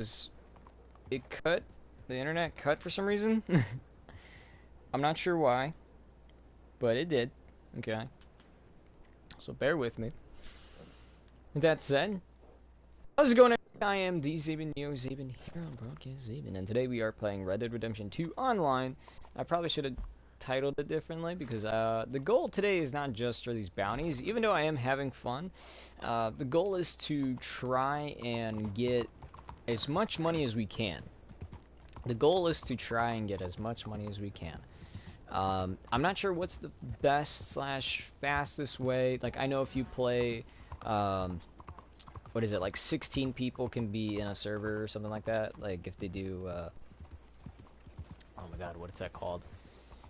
it cut, the internet cut for some reason. I'm not sure why, but it did. Okay, so bear with me. With that said, how's it going? I am the Zaben Neo Zaben here on Broadcast Zaben, and today we are playing Red Dead Redemption 2 online. I probably should have titled it differently because the goal today is not just for these bounties, even though I am having fun. The goal is to try and get as much money as we can. The goal is to try and get as much money as we can. I'm not sure what's the best slash fastest way. Like, I know if you play, what is it, like 16 people can be in a server or something like that. Like, if they do, oh my god, what's that called?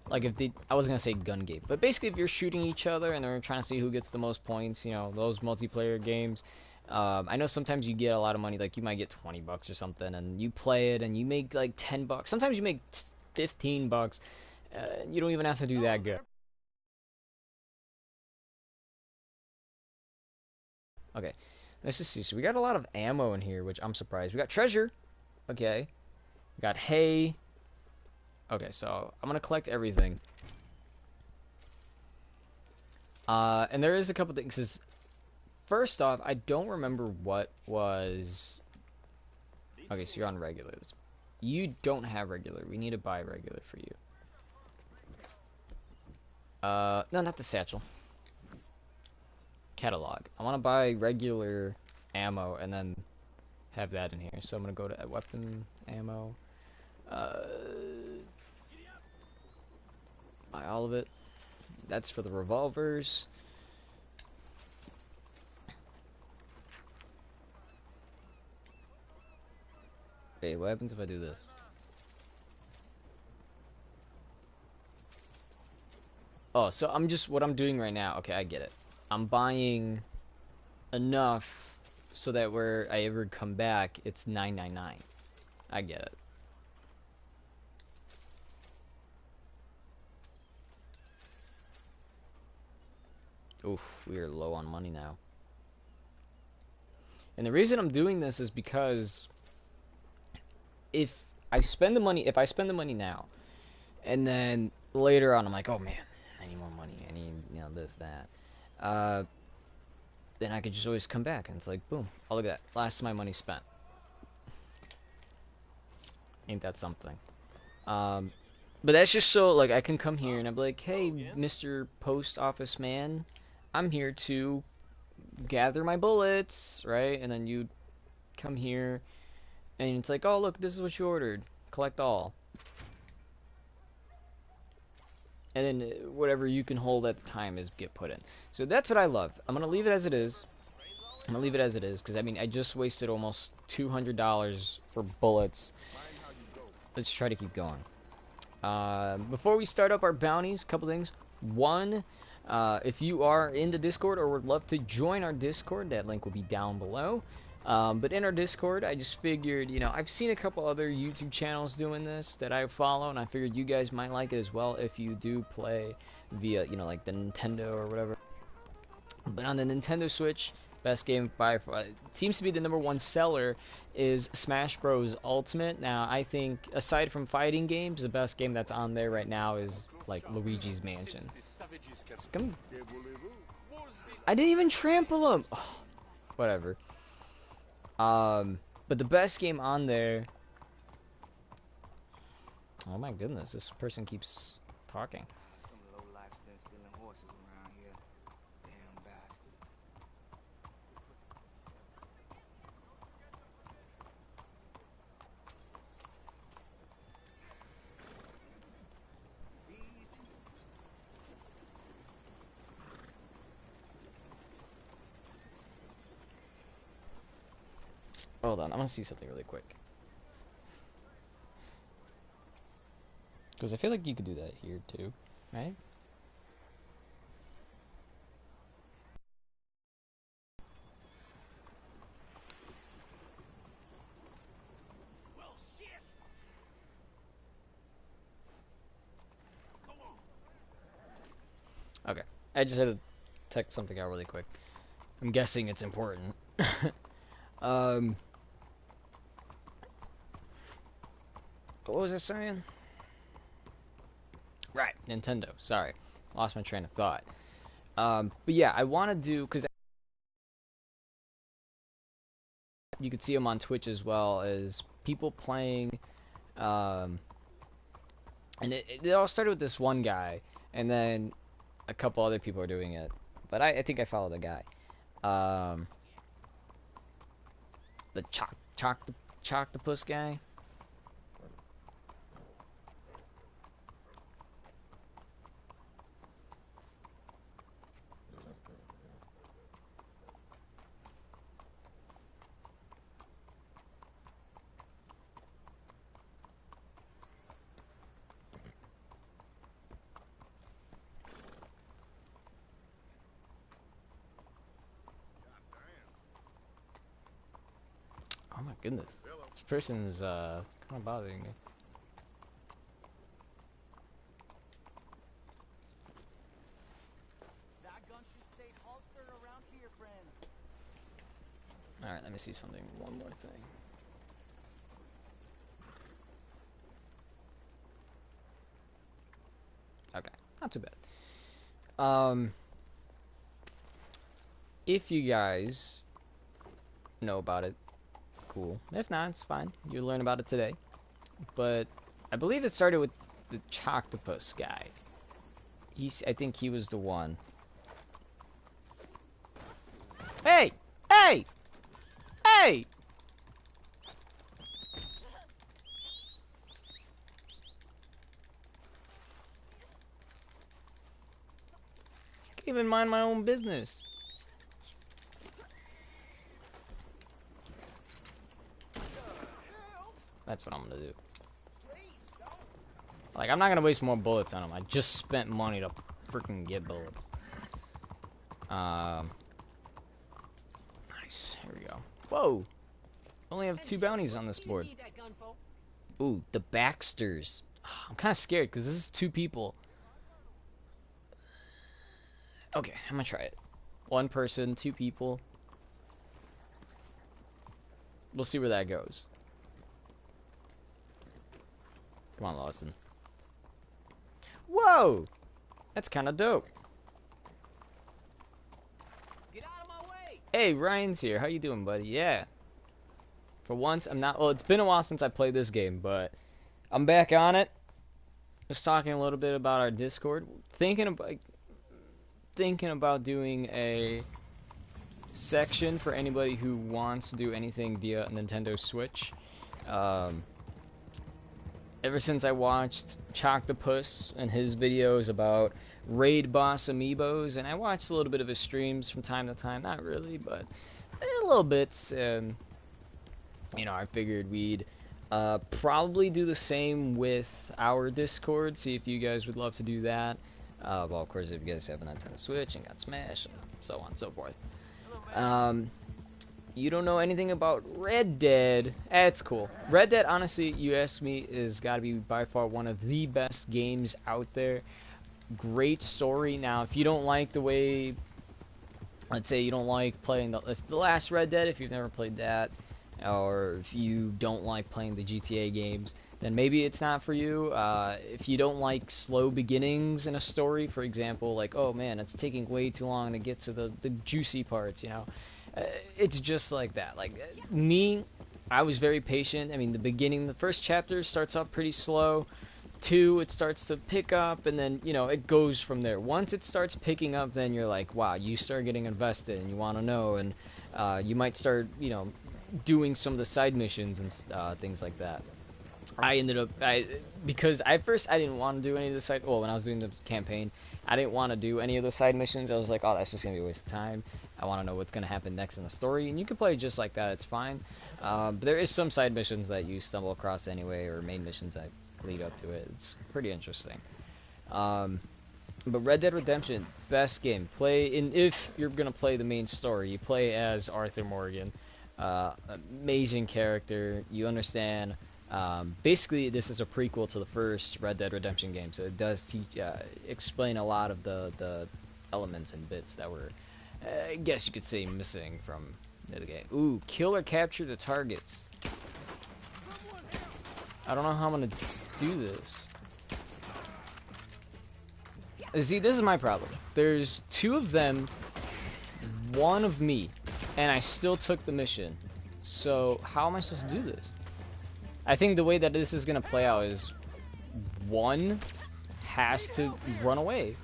Like, if they, I was gonna say gun game, but basically if you're shooting each other and they're trying to see who gets the most points, you know, those multiplayer games. I know sometimes you get a lot of money, like you might get 20 bucks or something, and you play it and you make like 10 bucks. Sometimes you make 15 bucks. You don't even have to do that good. Okay, let's just see. So we got a lot of ammo in here, which I'm surprised. We got treasure. Okay. We got hay. Okay, so I'm gonna collect everything. And there is a couple things. First off, I don't remember what was... Okay, so you're on regular. You don't have regular. We need to buy regular for you. No, not the satchel. Catalog. I want to buy regular ammo and then have that in here. So I'm going to go to weapon ammo. Uh, buy all of it. That's for the revolvers. Hey, what happens if I do this? Oh, so what I'm doing right now, okay, I get it. I'm buying enough so that where I ever come back, it's 999. I get it. Oof, we are low on money now. And the reason I'm doing this is because if I spend the money now, and then later on I'm like, oh man, I need more money. I need, you know, this, that. Uh, then I could just always come back, and it's like, boom. Oh, look at that. Last of my money spent. Ain't that something? Um, but that's just so, like, I can come here and I'm like, hey, Mr. Post Office Man, I'm here to gather my bullets, right? And then you come here, and it's like, oh, look, this is what you ordered. Collect all. And then whatever you can hold at the time is get put in. So that's what I love. I'm going to leave it as it is. I'm going to leave it as it is, because, I mean, I just wasted almost $200 for bullets. Let's try to keep going. Before we start up our bounties, a couple things. One, if you are in the Discord or would love to join our Discord, that link will be down below. But in our Discord, I just figured, you know, I've seen a couple other YouTube channels doing this that I follow, and I figured you guys might like it as well if you do play via, you know, like the Nintendo or whatever. But on the Nintendo Switch, best game by far, seems to be the #1 seller is Smash Bros. Ultimate. Now, I think, aside from fighting games, the best game that's on there right now is, like, Luigi's Mansion. I didn't even trample him! Oh, whatever. But the best game on there... Oh my goodness, this person keeps talking. Hold on, I want to see something really quick. Because I feel like you could do that here too, right? Okay, I just had to text something out really quick. I'm guessing it's important. um, What was I saying? Right, Nintendo. Sorry, lost my train of thought. But yeah, I want to do, because you could see them on Twitch as well as people playing. And it all started with this one guy, and then a couple other people are doing it. But I think I follow the guy. The Choctopus guy. Oh my goodness. This person is kind of bothering me. Alright, let me see something. One more thing. Okay, not too bad. If you guys know about it, cool. If not, it's fine. You'll learn about it today. But I believe it started with the Choctopus guy. I think he was the one. Hey! Hey! Hey! Can't even mind my own business. That's what I'm gonna do. Like, I'm not gonna waste more bullets on him. I just spent money to freaking get bullets. Nice. Here we go. Whoa! Only have 2 bounties on this board. Ooh, the Baxters. I'm kind of scared because this is 2 people. Okay, I'm gonna try it. 1 person, 2 people. We'll see where that goes. Come on, Lawson. Whoa! That's kind of dope. Get out of my way! Hey, Ryan's here. How you doing, buddy? Yeah. For once, I'm not... Well, it's been a while since I played this game, but I'm back on it. Just talking a little bit about our Discord. Thinking about doing a section for anybody who wants to do anything via Nintendo Switch. Ever since I watched Choctopus and his videos about raid boss amiibos, and I watched a little bit of his streams from time to time, not really, but a little bits, and you know, I figured we'd probably do the same with our Discord, see if you guys would love to do that. Well, of course, if you guys have a Nintendo Switch and got Smash, and so on and so forth. You don't know anything about Red Dead. It's cool. Red Dead, honestly, you ask me, is got to be by far one of the best games out there. Great story. Now, if you don't like the way, let's say you don't like playing the last Red Dead, if you've never played that, or if you don't like playing the GTA games, then maybe it's not for you. If you don't like slow beginnings in a story, for example, like, oh man, it's taking way too long to get to the juicy parts, you know. It's just like that. Like, me, I was very patient. I mean, the first chapter starts off pretty slow. 2, it starts to pick up, and then, you know, it goes from there. Once it starts picking up, then you're like, wow, you start getting invested, and you want to know, and you might start, you know, doing some of the side missions and things like that. I ended up, because at first I didn't want to do any of the side, well, when I was doing the campaign, I didn't want to do any of the side missions. I was like, oh, that's just going to be a waste of time. I want to know what's going to happen next in the story, and you can play just like that, it's fine. But there is some side missions that you stumble across anyway, or main missions that lead up to it. It's pretty interesting. But Red Dead Redemption, best game. If you're going to play the main story, you play as Arthur Morgan. Amazing character. You understand. Basically, this is a prequel to the first Red Dead Redemption game, so it does explain a lot of the elements and bits that were, I guess you could say, missing from the game. Ooh, kill or capture the targets. I don't know how I'm gonna do this. See, this is my problem. There's 2 of them, 1 of me, and I still took the mission. So, how am I supposed to do this? I think the way that this is gonna play out is 1 has to run away.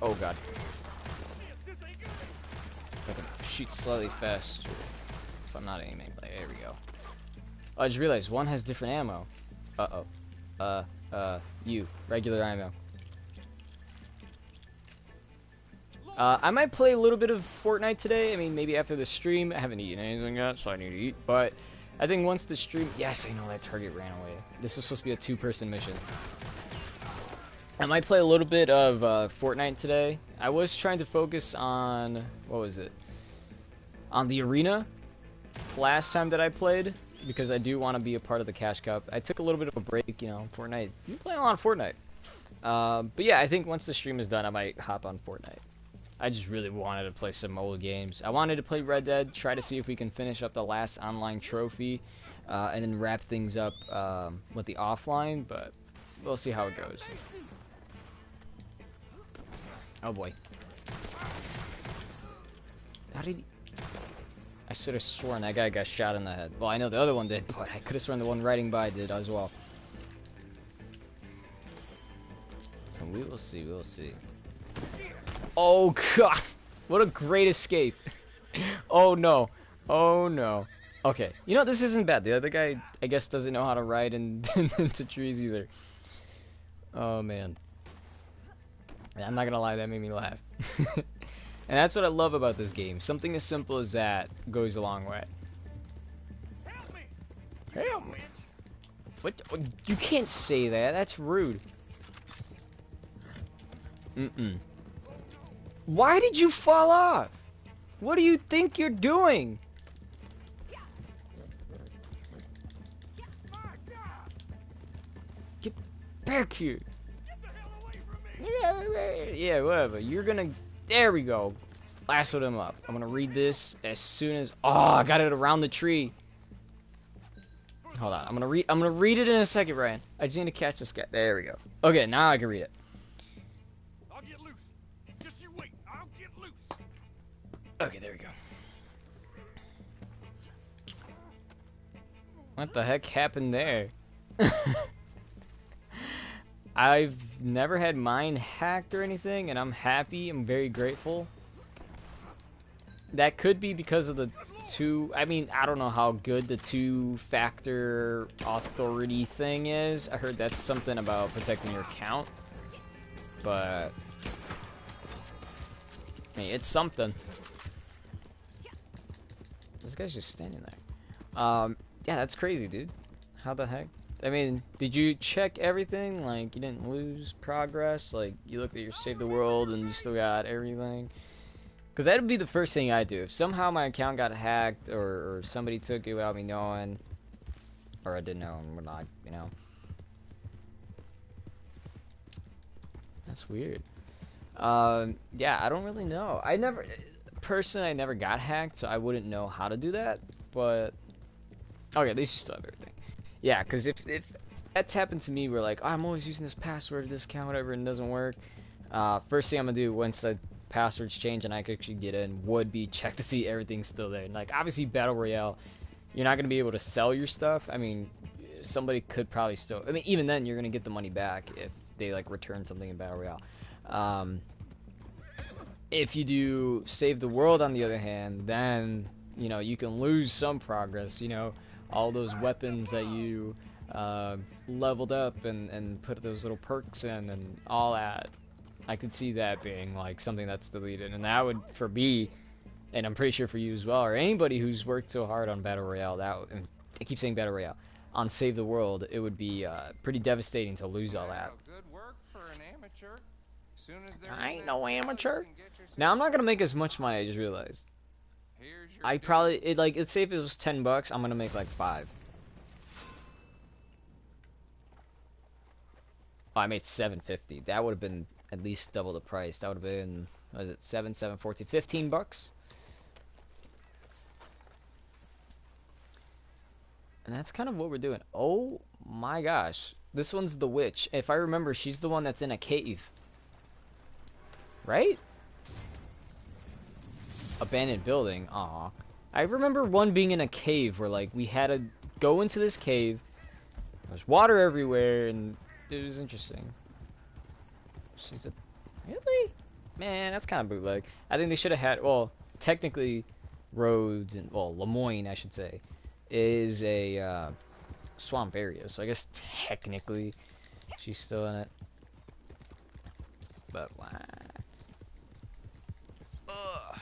Oh god. I can shoot slightly faster if I'm not aiming. Like, there we go. Oh, I just realized 1 has different ammo. Uh-oh. Regular ammo. I might play a little bit of Fortnite today. I mean, maybe after the stream. I haven't eaten anything yet, so I need to eat. But I think once the stream... Yes, I know that target ran away. This was supposed to be a 2-person mission. I might play a little bit of Fortnite today. I was trying to focus on... What was it? On the arena last time that I played, because I do want to be a part of the Cash Cup. I took a little bit of a break, you know, Fortnite. I'm playing a lot of Fortnite. But yeah, I think once the stream is done, I might hop on Fortnite. I just really wanted to play some old games. I wanted to play Red Dead, try to see if we can finish up the last online trophy, and then wrap things up with the offline, but we'll see how it goes. Oh boy. How did he... I should have sworn that guy got shot in the head. Well, I know the other one did, but I could have sworn the one riding by did as well. So we will see, we will see. Oh god! What a great escape! Oh no! Oh no! Okay, you know, this isn't bad. The other guy, I guess, doesn't know how to ride into trees either. Oh man. I'm not gonna lie, that made me laugh. And that's what I love about this game. Something as simple as that goes a long way. Help me! Help me! What? You can't say that. That's rude. Why did you fall off? What do you think you're doing? Get back here. Yeah, whatever. You're gonna... There we go. Lassoed him up. I'm gonna read this as soon as... Oh, I got it around the tree. Hold on. I'm gonna read it in a second, Ryan. I just need to catch this guy. There we go. Okay, now I can read it. I'll get loose. Just you wait. I'll get loose. Okay, there we go. What the heck happened there? I've never had mine hacked or anything, and I'm happy. I'm very grateful. That could be because of the I mean, I don't know how good the 2-factor authority thing is. I heard that's something about protecting your account. But hey, it's something. This guy's just standing there. Yeah, that's crazy, dude. How the heck? I mean, did you check everything? Like, you didn't lose progress? Like, you looked at your Save the World and you still got everything? Because that would be the first thing I do. If somehow my account got hacked or somebody took it without me knowing, or I didn't know and whatnot, you know. That's weird. Yeah, I don't really know. I never got hacked, so I wouldn't know how to do that, but... Okay, at least you still have everything. Yeah, because if that's happened to me where, like, oh, I'm always using this password, this account, whatever, and it doesn't work, first thing I'm going to do once the passwords change and I could actually get in would be check to see everything's still there. And, like, obviously, Battle Royale, you're not going to be able to sell your stuff. I mean, somebody could probably still... I mean, even then, you're going to get the money back if they, like, return something in Battle Royale. If you do Save the World, on the other hand, then, you know, you can lose some progress, you know, all those weapons that you leveled up and put those little perks in and all that. I could see that being like something that's deleted, and that would, for me, and I'm pretty sure for you as well, or anybody who's worked so hard on Battle Royale, and I keep saying Battle Royale, on Save the World, it would be pretty devastating to lose all that. Good work for an amateur. Soon as I ain't no amateur. Now I'm not gonna make as much money. I just realized. I probably let's say if it was $10, I'm gonna make like 5. Oh, I made $7.50. That would have been at least double the price. That would have been what is it? 7, 7, 14, 15 bucks. And that's kind of what we're doing. Oh my gosh. This one's the witch. If I remember, she's the one that's in a cave. Right? Abandoned building. Aw. I remember one being in a cave where, like, we had to go into this cave. There's water everywhere, and it was interesting. She's a... Really? Man, that's kind of bootleg. I think they should have had... Well, technically, Rhodes and... Well, Lemoyne, I should say, is a swamp area. So I guess technically she's still in it. But what? Ugh.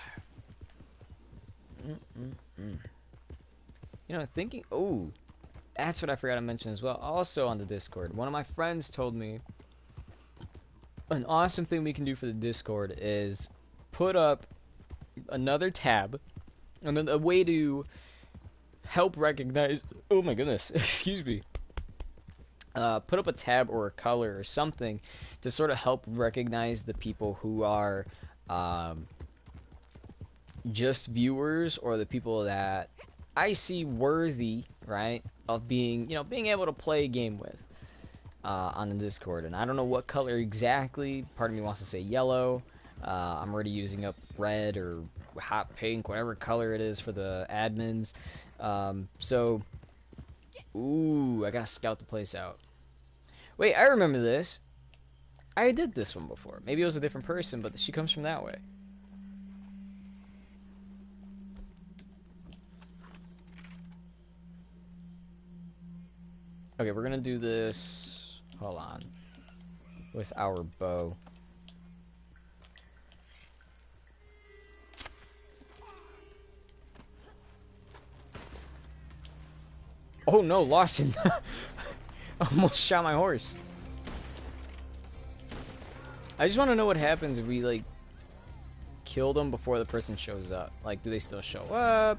You know, thinking... Oh, that's what I forgot to mention as well. Also on the Discord, one of my friends told me an awesome thing we can do for the Discord is put up another tab, and then a way to help recognize... Oh my goodness, excuse me. Put up a tab or a color or something to sort of help recognize the people who are just viewers, or the people that I see worthy, right, of being, you know, being able to play a game with on the Discord. And I don't know what color exactly. Part of me wants to say yellow. I'm already using up red or hot pink, whatever color it is for the admins. So, ooh, I gotta scout the place out. Wait, I remember this. I did this one before. Maybe it was a different person, but she comes from that way. Okay, we're gonna do this, hold on, with our bow. Oh no, Lawson! Almost shot my horse. I just want to know what happens if we, like, kill them before the person shows up. Like, do they still show up?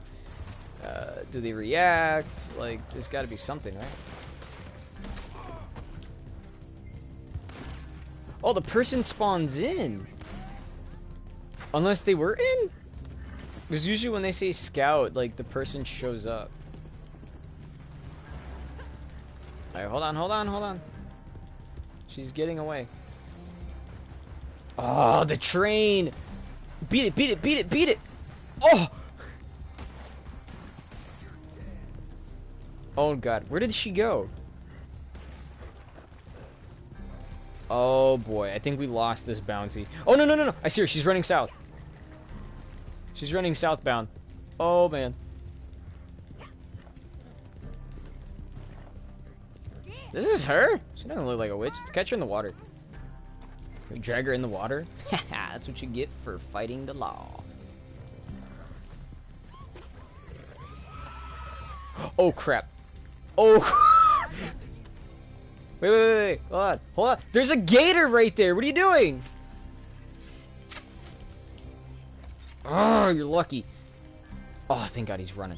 Do they react? Like, there's gotta be something, right? Oh, the person spawns in. Unless they were in? Because usually when they say scout, like, the person shows up. Alright, hold on, hold on, hold on. She's getting away. Oh, the train! Beat it, beat it, beat it, beat it! Oh! Oh god, where did she go? Oh boy, I think we lost this bouncy. Oh no, no, no, no! I see her, she's running south. She's running southbound. Oh man. This is her? She doesn't look like a witch. Let's catch her in the water. Can we drag her in the water? Haha, that's what you get for fighting the law. Oh crap. Oh. Wait, wait, wait, wait. Hold on. Hold on. There's a gator right there. What are you doing? Oh, you're lucky. Oh, thank God he's running.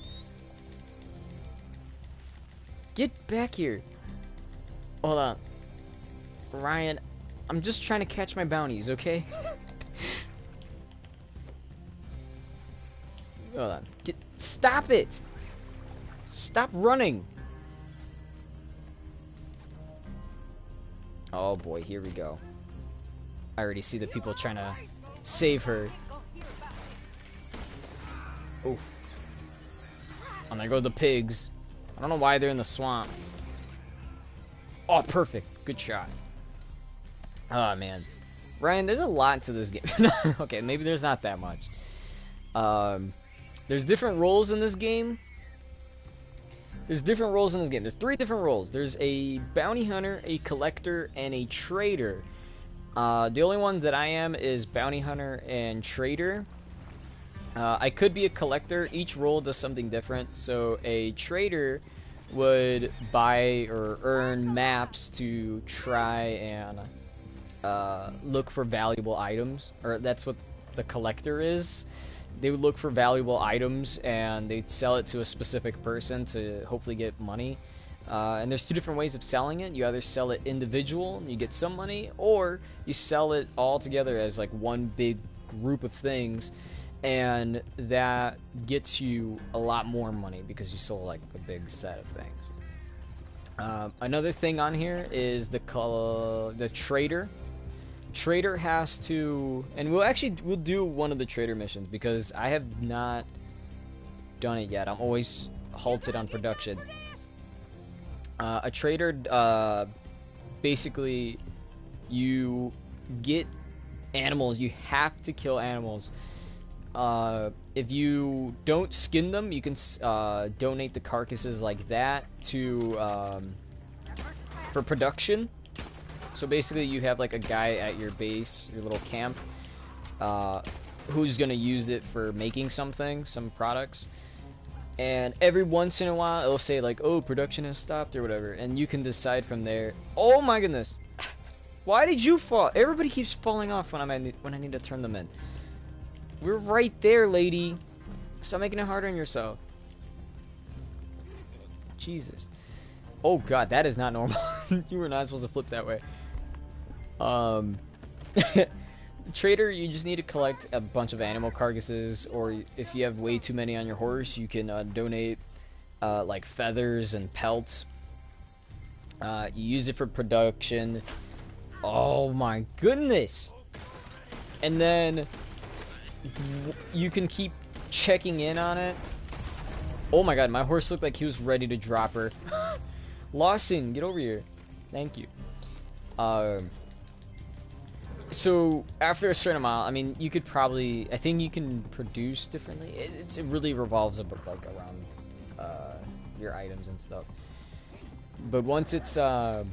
Get back here. Hold on. Ryan, I'm just trying to catch my bounties, okay? Hold on. Stop it! Stop running! Oh boy, here we go. I already see the people trying to save her. Oof. And there go the pigs. I don't know why they're in the swamp. Oh, perfect. Good shot. Oh, man. Ryan, there's a lot to this game. Okay, maybe there's not that much. There's different roles in this game. There's different roles in this game. There's 3 different roles. There's a bounty hunter, a collector, and a trader. The only one that I am is bounty hunter and trader. I could be a collector. Each role does something different. So a trader would buy or earn maps to try and look for valuable items. Or that's what the collector is. They would look for valuable items and they'd sell it to a specific person to hopefully get money. And there's 2 different ways of selling it. You either sell it individual and you get some money, or you sell it all together as like one big group of things, and that gets you a lot more money because you sold like a big set of things. Another thing on here is the trader. Trader has to, and we'll do one of the trader missions because I have not done it yet. I'm always halted on production. A trader, basically, you get animals. You have to kill animals. If you don't skin them, you can donate the carcasses like that to for production. So basically, you have like a guy at your base, your little camp, who's gonna use it for making some products. And every once in a while, it'll say like, "Oh, production has stopped" or whatever, and you can decide from there. Oh my goodness, why did you fall? Everybody keeps falling off when I need to turn them in. We're right there, lady. Stop making it harder on yourself. Jesus. Oh god, that is not normal. You were not supposed to flip that way. Trader, you just need to collect a bunch of animal carcasses, or if you have way too many on your horse, you can donate like feathers and pelts. You use it for production. Oh my goodness! And then you can keep checking in on it. Oh my god, my horse looked like he was ready to drop her. Lawson, get over here. Thank you. So after a certain amount, I mean, you could probably, I think you can produce differently. It really revolves about like around your items and stuff. But once it's kind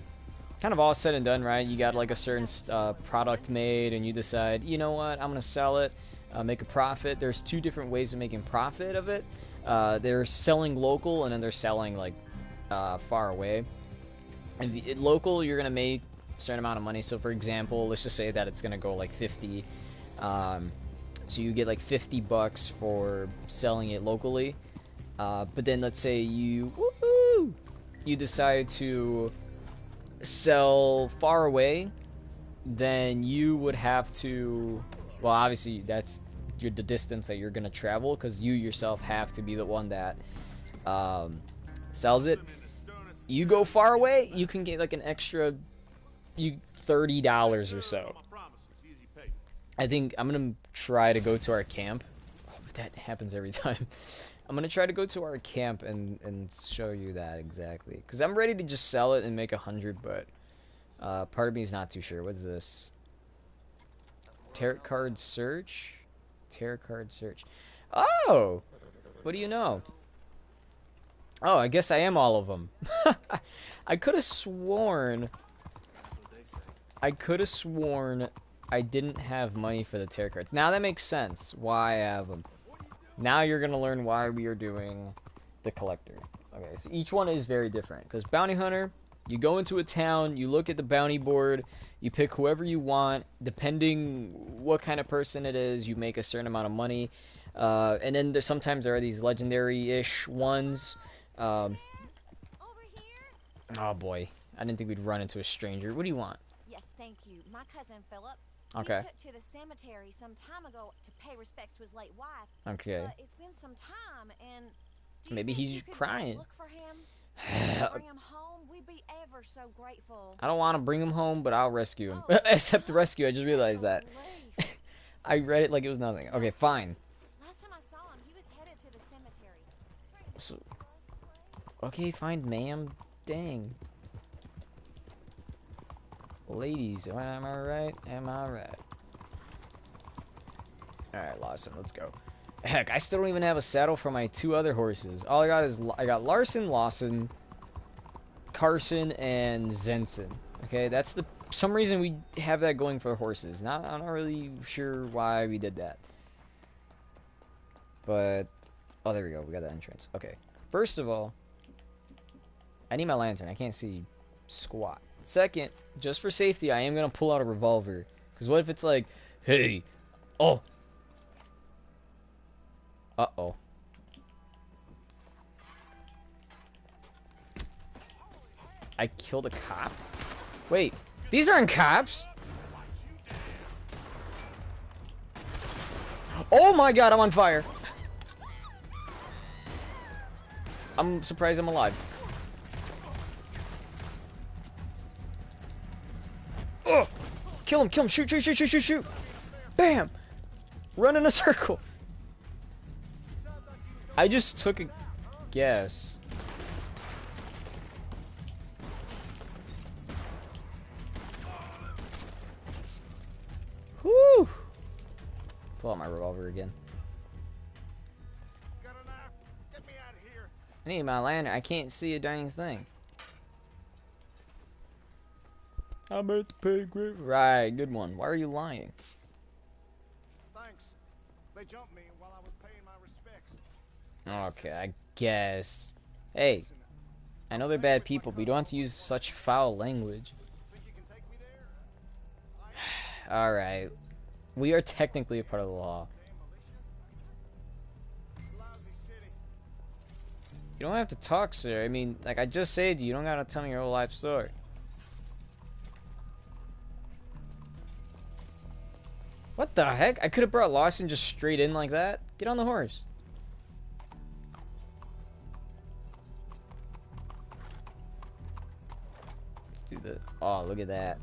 of all said and done, right? You got like a certain product made, and you decide, you know what, I'm gonna sell it, make a profit. There's two different ways of making profit of it. They're selling local, and then they're selling like far away. If local, you're gonna make certain amount of money. So for example, let's just say that it's gonna go like 50, so you get like $50 for selling it locally, but then let's say you decide to sell far away, then you would have to, well, obviously that's the distance that you're gonna travel, because you yourself have to be the one that sells it. You go far away, you can get like an extra $30 or so. I think I'm gonna try to go to our camp. Oh, that happens every time. I'm gonna try to go to our camp and show you that exactly, because I'm ready to just sell it and make 100, but part of me is not too sure. What is this? Tarot card search. Tarot card search. Oh, what do you know? Oh, I guess I am all of them. I could have sworn I didn't have money for the tarot cards. Now that makes sense why I have them. Now you're gonna learn why we are doing the collector. Okay, so each one is very different. Because bounty hunter, you go into a town, you look at the bounty board, you pick whoever you want. Depending what kind of person it is, you make a certain amount of money. And then sometimes there are these legendary-ish ones. Over here? Oh boy, I didn't think we'd run into a stranger. What do you want? Yes, thank you. My cousin Philip. Okay. He took to the cemetery some time ago to pay respects to his late wife. Okay. But it's been some time, and do you Maybe think he's you could go crying. look for him? Bring him home. We'd be ever so grateful. I don't want to bring him home, but I'll rescue him. Oh, Except the rescue, I just realized that. relief. I read it like it was nothing. Okay, fine. Last time I saw him, he was headed to the cemetery. So, okay, fine, ma'am. Dang. Ladies, am I right? Am I right? Alright, Lawson, let's go. Heck, I still don't even have a saddle for my two other horses. All I got is, I got Larson, Lawson, Carson, and Zenson. Okay, that's some reason we have that going for horses. I'm not really sure why we did that. But, oh, there we go. We got the entrance. Okay, first of all, I need my lantern. I can't see squat. Second, just for safety, I am going to pull out a revolver. Because what if it's like, hey, oh. Uh-oh. I killed a cop? Wait, these aren't cops! Oh my god, I'm on fire. I'm surprised I'm alive. Ugh! Kill him, shoot, shoot, shoot, shoot, shoot, shoot. Bam! Run in a circle. I just took a guess. Whew! Pull out my revolver again. Got a knife? Get me out of here. I need my lantern. I can't see a dang thing. I'm at the pig grave. Right, good one. Why are you lying? Thanks. They jumped me while I was paying my respects. Okay, I guess. Hey, I know they're bad people, but you don't have to use such foul language. Think you can take me there? Alright. We are technically a part of the law. Lousy city. You don't have to talk, sir. I mean, like I just said to you, you don't gotta tell me your whole life story. What the heck? I could have brought Lawson just straight in like that. Get on the horse. Let's do the... Oh, look at that.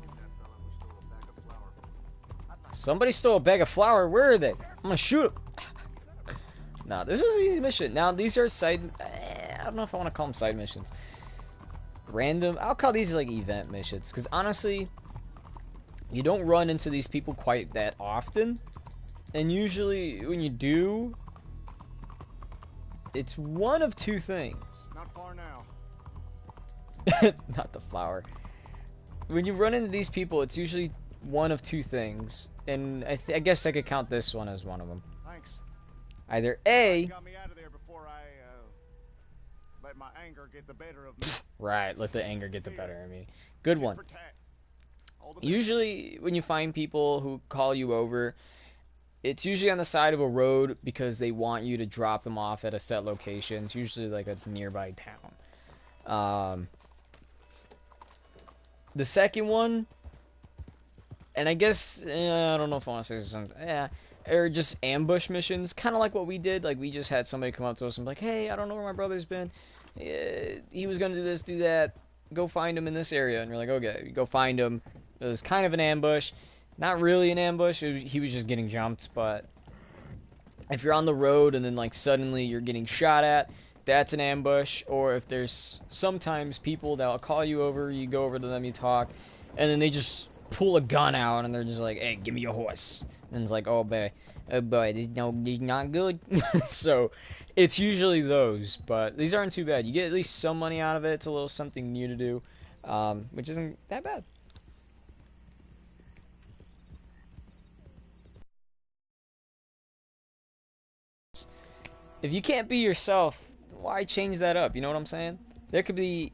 Somebody stole a bag of flour. Where are they? I'm gonna shoot them. Nah, this was an easy mission. Now, these are side... I don't know if I want to call them side missions. Random... I'll call these like event missions. Because honestly... You don't run into these people quite that often, and usually when you do, it's one of two things. Not far now. Not the flower. When you run into these people, it's usually one of two things, and I guess I could count this one as one of them. Thanks. Either A, Got me out of there before I let my anger get the better of me. right, let the anger get the better of me. Good Tit one. for tat. All the best. Usually, when you find people who call you over, it's usually on the side of a road because they want you to drop them off at a set location. It's usually like a nearby town. The second one, and I guess, I don't know if I want to say something, or just ambush missions, kind of like what we did. Like, we just had somebody come up to us and be like, hey, I don't know where my brother's been. He was going to do this, do that. Go find him in this area. And you're like, okay, you go find him. It was kind of an ambush. Not really an ambush. He was just getting jumped. But if you're on the road and then like suddenly you're getting shot at, that's an ambush. Or if there's sometimes people that will call you over, you go over to them, you talk, and then they just pull a gun out and they're just like, hey, give me your horse. And it's like, oh boy, this not good. So it's usually those, but these aren't too bad. You get at least some money out of it. It's a little something new to do, which isn't that bad. If you can't be yourself, why change that up? You know what I'm saying? There could be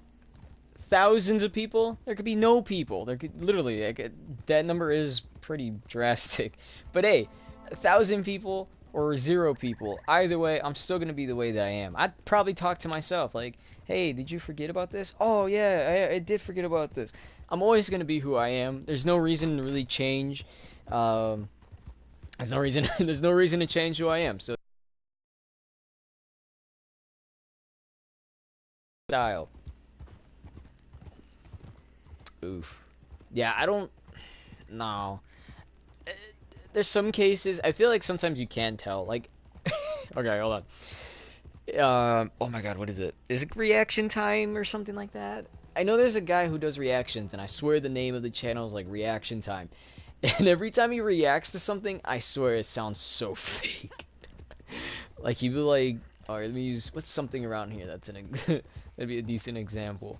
thousands of people. There could be no people. There could literally, like, that number is pretty drastic. But hey, 1,000 people or 0 people, either way, I'm still gonna be the way that I am. I'd probably talk to myself like, hey, did you forget about this? Oh yeah, I did forget about this. I'm always gonna be who I am. There's no reason to really change. There's no reason. There's no reason to change who I am. So style. Oof. Yeah, I don't. No. There's some cases, I feel like sometimes you can tell, like, okay, hold on. Oh my god, what is it? Is it Reaction Time or something like that? I know there's a guy who does reactions, and I swear the name of the channel is like Reaction Time. And every time he reacts to something, I swear it sounds so fake. Like, he'd be like, alright, let me use, what's something around here that's that'd be a decent example.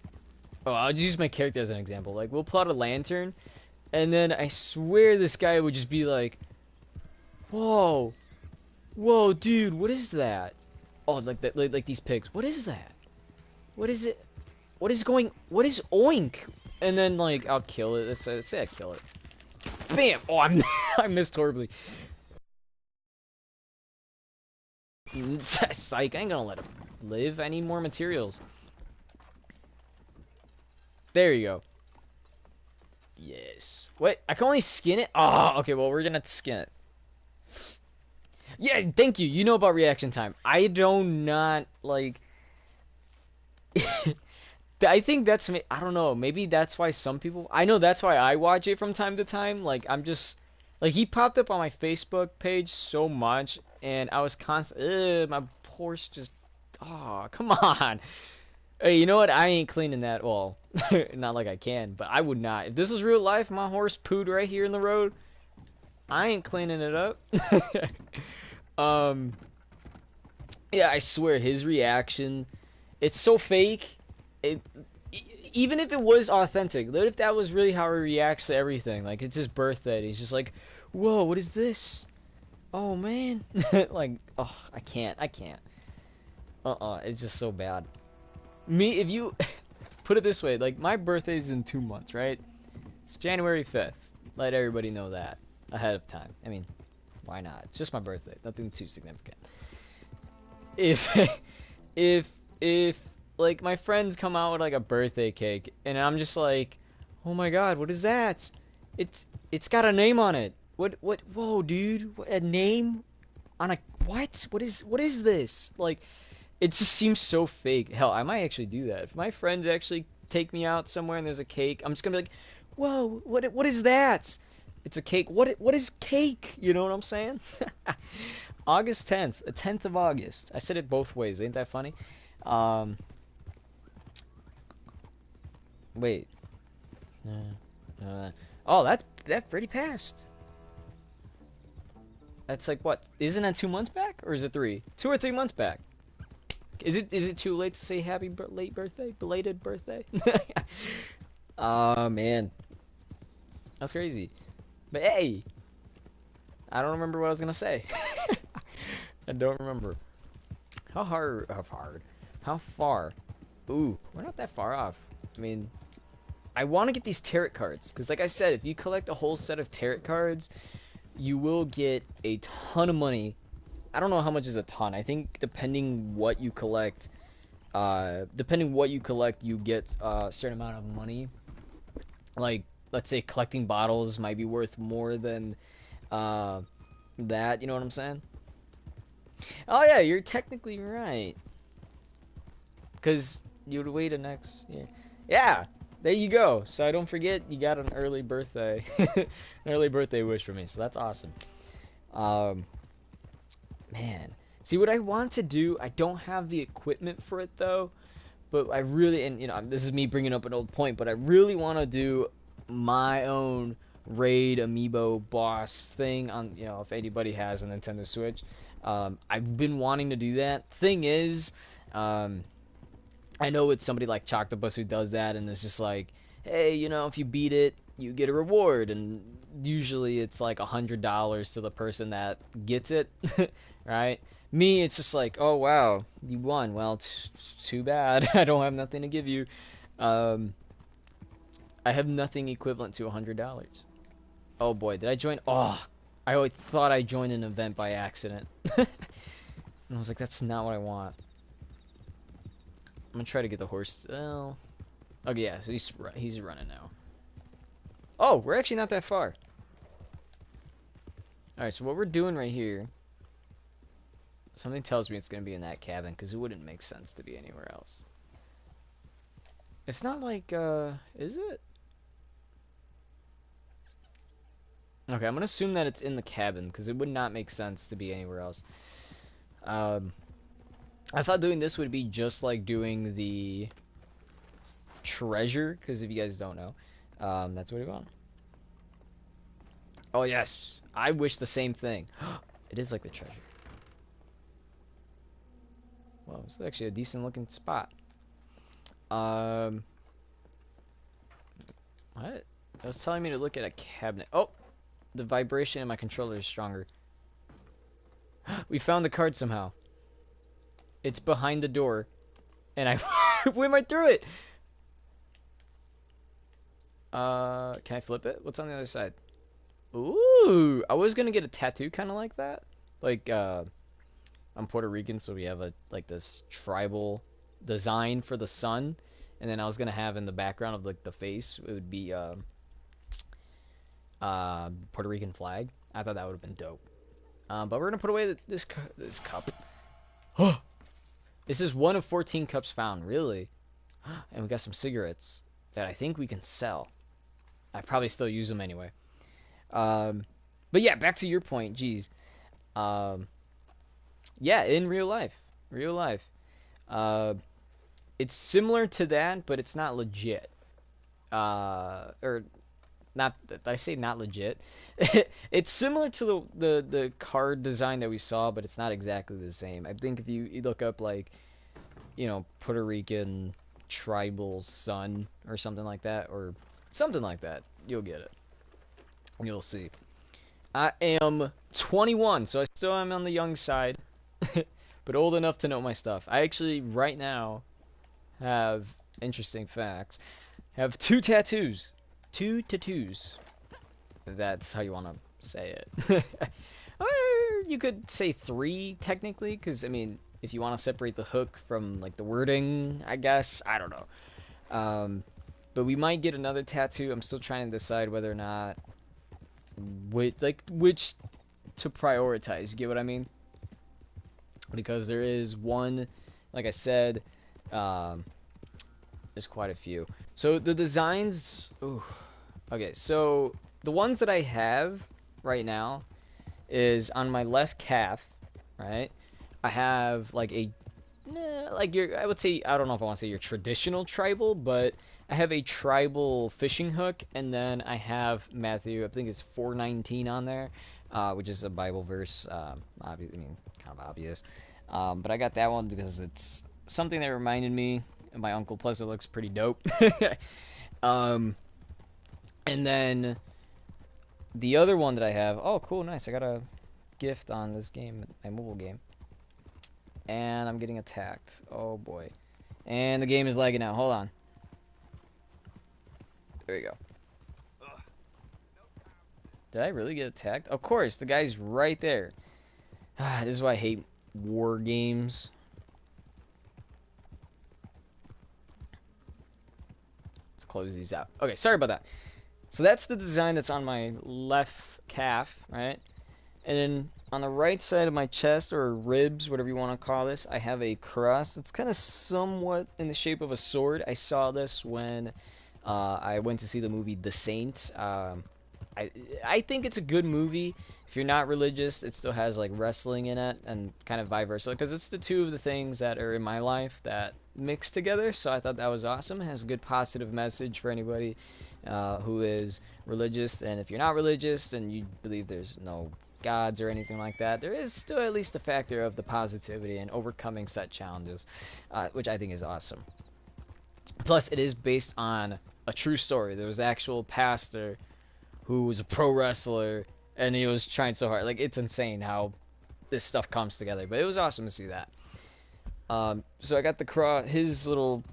Oh, I'll just use my character as an example. Like, we'll plot a lantern, and then I swear this guy would just be like, whoa, whoa, dude, what is that? Oh, like that, like these pigs. What is that? What is it? What is oink? And then like I'll kill it. Let's say I kill it. Bam! Oh, I missed horribly. Psych! I ain't gonna let him live. I need more materials. There you go. Yes. Wait, I can only skin it? Oh, okay, well, we're gonna skin it. Yeah, thank you. You know about reaction time. I do not like. I think that's me. I don't know. Maybe that's why some people. I know that's why I watch it from time to time. Like I'm just like he popped up on my Facebook page so much, and I was constant. My horse just. Oh, come on. Hey, you know what? I ain't cleaning that. Well, not like I can, but I would not. If this was real life, my horse pooed right here in the road. I ain't cleaning it up. um. Yeah, I swear his reaction. It's so fake. It, even if it was authentic, what if that was really how he reacts to everything? Like it's his birthday, and he's just like, "Whoa, what is this? Oh man!" Like, oh, I can't. It's just so bad. Me, if you put it this way, like my birthday's in 2 months, right? It's January 5th. Let everybody know that ahead of time. I mean, why not? It's just my birthday. Nothing too significant. If, if like my friends come out with like a birthday cake and I'm just like, oh my god, what is that? It's got a name on it. Whoa, dude, a name on a what is this? Like it just seems so fake. Hell, I might actually do that. If my friends actually take me out somewhere and there's a cake, I'm just gonna be like, whoa, what is that? It's a cake. What is cake? You know what I'm saying? August 10th, the 10th of August. I said it both ways. Ain't that funny? Wait. Oh, that pretty passed. That's like what? Isn't that 2 months back, or is it 3? 2 or 3 months back? Is it too late to say happy late birthday, belated birthday? Oh man, that's crazy. But hey, I don't remember what I was gonna say. I don't remember. How far? Ooh, we're not that far off. I mean, I want to get these tarot cards because, like I said, if you collect a whole set of tarot cards, you will get a ton of money. I don't know how much is a ton. I think depending what you collect, you get a certain amount of money. Like, let's say collecting bottles might be worth more than that. You know what I'm saying? Oh yeah, you're technically right. Because you would wait a next year. Yeah, there you go. So I don't forget you got an early birthday. An early birthday wish for me. So that's awesome. Man. See, what I want to do, I don't have the equipment for it though. But I really, and you know, this is me bringing up an old point, but I really want to do my own Raid Amiibo boss thing on, you know, if anybody has a Nintendo Switch. I've been wanting to do that. Thing is, I know it's somebody like Choctopus who does that, and it's just like, hey, you know, if you beat it, you get a reward, and usually it's like $100 to the person that gets it, right? Me, it's just like, oh wow, you won. Well, too bad. I don't have nothing to give you. I have nothing equivalent to $100. Oh boy, did I join? Oh, I always thought I joined an event by accident. And I was like, that's not what I want. I'm gonna try to get the horse. Well, okay, yeah, so he's running now. Oh, we're actually not that far. All right, so what we're doing right here. Something tells me it's gonna be in that cabin because it wouldn't make sense to be anywhere else. It's not like, is it? Okay, I'm gonna assume that it's in the cabin because it would not make sense to be anywhere else. I thought doing this would be just like doing the treasure, because if you guys don't know, that's what we want. Oh yes, I wish the same thing. It is like the treasure. Well, it's actually a decent looking spot. What? It was telling me to look at a cabinet. Oh, the vibration in my controller is stronger. We found the card somehow. It's behind the door, and I went right through it. Can I flip it? What's on the other side? Ooh, I was gonna get a tattoo kind of like that. Like, I'm Puerto Rican, so we have like this tribal design for the sun, and then I was gonna have in the background of like the face, it would be Puerto Rican flag. I thought that would have been dope. But we're gonna put away this cup. This is one of 14 cups found, really. And we got some cigarettes that I think we can sell. I probably still use them anyway. But yeah, back to your point. Geez. Yeah, in real life. It's similar to that, but it's not legit. Or not. Did I say not legit? It's similar to the card design that we saw, but it's not exactly the same. I think if you look up like, Puerto Rican tribal sun or something like that, you'll get it. You'll see. I am 21, so I still am on the young side, but old enough to know my stuff. I actually, right now, have, interesting facts, have 2 tattoos. 2 tattoos. That's how you want to say it. Or you could say 3, technically, because, I mean, if you want to separate the hook from, like, the wording, I guess. I don't know. But we might get another tattoo. I'm still trying to decide whether or not, which to prioritize. You get what I mean? Because there is one, like I said, there's quite a few. So the designs, okay, so the ones that I have right now is on my left calf, right? I have like I would say, I don't know if I want to say your traditional tribal, but I have a tribal fishing hook, and then I have Matthew, I think it's 4:19 on there, which is a Bible verse, kind of obvious. But I got that one because it's something that reminded me of my uncle, plus it looks pretty dope. And then the other one that I have, oh cool, nice, I got a gift on this game, my mobile game. And I'm getting attacked. Oh boy. And the game is lagging out. Hold on. There we go. Did I really get attacked? Of course, the guy's right there. This is why I hate war games. Let's close these out. Okay, sorry about that. So that's the design that's on my left calf, right? And then on the right side of my chest, or ribs, whatever you want to call this, I have a cross. It's kind of somewhat in the shape of a sword. I saw this when I went to see the movie The Saint. I think it's a good movie. If you're not religious, it still has like wrestling in it and kind of vice versa, because it's the two of the things that are in my life that mix together. So I thought that was awesome. It has a good positive message for anybody who is religious. And if you're not religious and you believe there's no gods or anything like that, there is still at least a factor of the positivity and overcoming set challenges, which I think is awesome. Plus, it is based on a true story. There was an actual pastor who was a pro wrestler, and he was trying so hard. Like, it's insane how this stuff comes together. But it was awesome to see that. So I got the cross, his little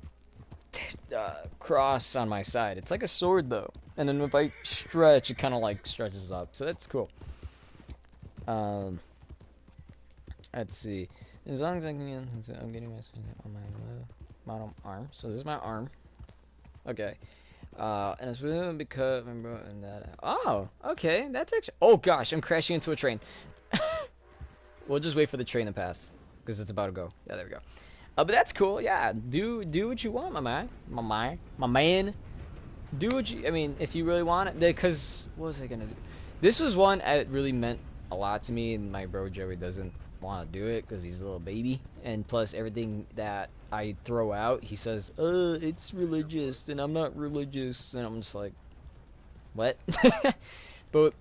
cross on my side. It's like a sword, though. And then if I stretch, it kind of like stretches up. So that's cool. Let's see. As long as I can, I'm getting my on my bottom arm. So this is my arm. Okay. And it's because remember and that. Oh, okay. That's actually. Oh gosh, I'm crashing into a train. We'll just wait for the train to pass because it's about to go. Yeah, there we go. But that's cool. Yeah, do what you want, my man. Do what you. I mean, if you really want it, because what was I gonna do? This was one that really meant a lot to me, and my bro Joey doesn't want to do it because he's a little baby, and plus everything that I throw out, he says, it's religious, and I'm not religious, and I'm just like, what? But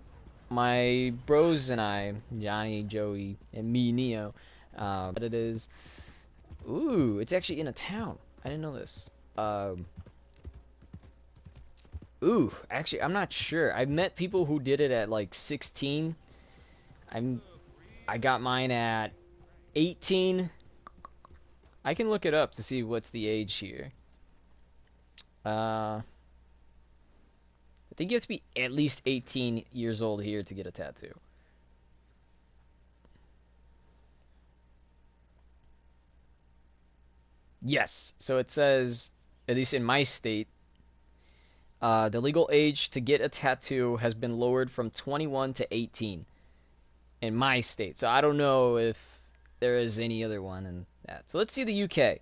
my bros and I, Johnny, Joey, and me, Neo, but it is, ooh, it's actually in a town. I didn't know this. Ooh, actually, I'm not sure. I've met people who did it at like 16. I got mine at 18. I can look it up to see what's the age here. I think you have to be at least 18 years old here to get a tattoo. Yes, so it says, at least in my state, the legal age to get a tattoo has been lowered from 21 to 18. in my state. So I don't know if there is any other one in that. So let's see the UK.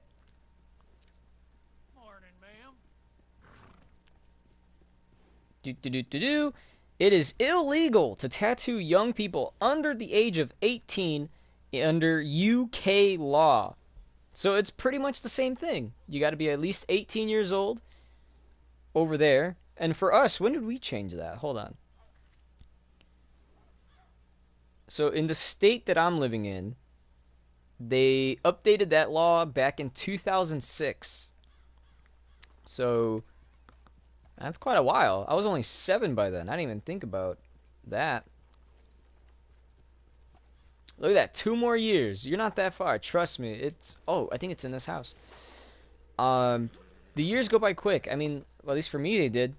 Morning, ma'am. It is illegal to tattoo young people under the age of 18 under UK law. So it's pretty much the same thing. You got to be at least 18 years old over there. And for us, when did we change that? Hold on. So in the state that I'm living in, they updated that law back in 2006. So that's quite a while. I was only 7 by then. I didn't even think about that. Look at that. 2 more years. You're not that far. Trust me. It's... Oh, I think it's in this house. The years go by quick. I mean, well, at least for me, they did.